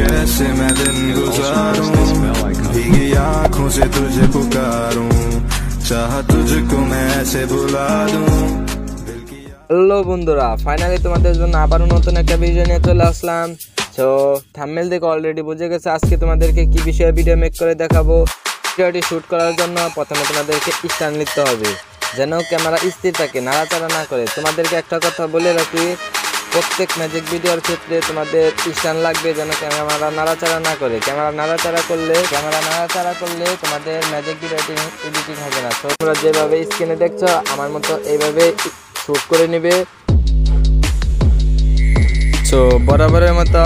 कैसे मैं दिन गुजारूं, भीगी आंखों से तुझे पुकारूं, चाह तुझको मैं ऐसे भुला दूं। হ্যালো বন্ধুরা, ফাইনালি তোমাদের জন্য আবারও নতুন একটা ভিডিও নিয়ে চলে আসলাম। সো থাম্বনেল দেখে অলরেডি বুঝে গেছে আজকে তোমাদেরকে কি বিষয়ে ভিডিও মেক করে দেখাবো। ভিডিওটি শুট করার জন্য প্রথমে তোমাদেরকে স্ট্যান্ড নিতে হবে, যেন ক্যামেরা স্থির থাকে, নাড়াচাড়া না করে। তোমাদেরকে একটা কথা বলে রাখি, প্রত্যেক ম্যাজিক ভিডিওর ক্ষেত্রে তোমাদের স্ট্যান্ড লাগবে, যেন ক্যামেরা নাড়াচাড়া না করে। ক্যামেরা নাড়াচাড়া করলে তোমাদের ম্যাজিক ভিডিও এডিটিং হবে না। তো তোমরা যেভাবে স্ক্রিনে দেখছো আমার মতো এইভাবে শুট করে নেবে। সো বরাবরের মতো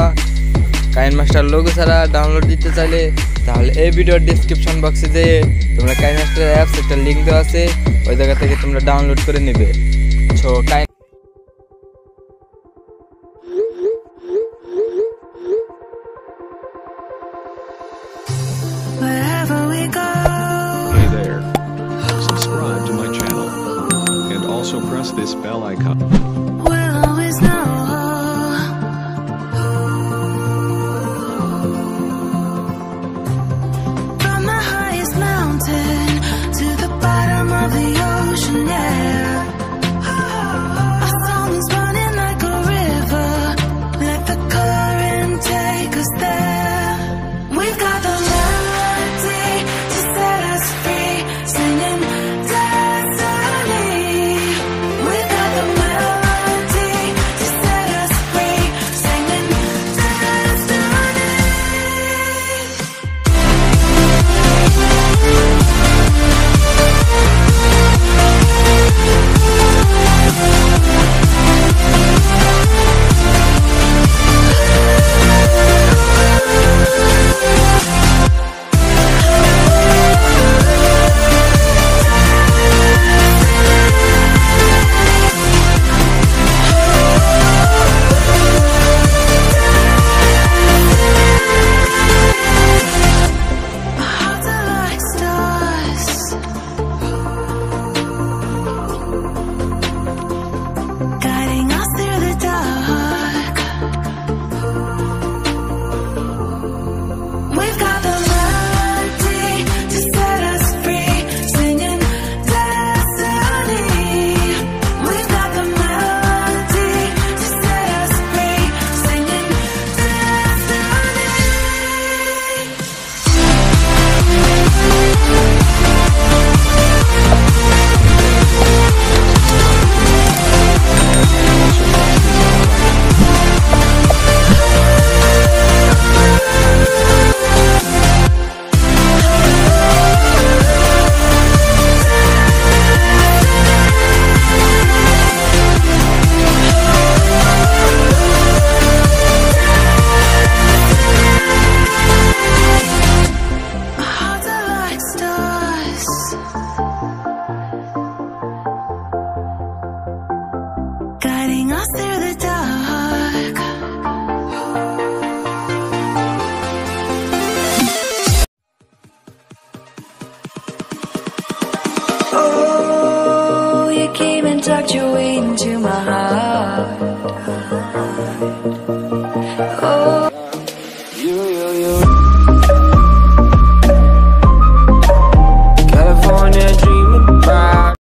কাইনমাস্টার লোগো ছাড়া ডাউনলোড দিতে চাইলে তাহলে এই ভিডিওর ডিসক্রিপশন বক্সে যেয়ে তোমরা কাইনমাস্টার অ্যাপস একটা লিঙ্ক দেওয়া আছে, ওই জায়গা থেকে তোমরা ডাউনলোড করে নেবে। So Hey there, subscribe to my channel and also press this bell icon.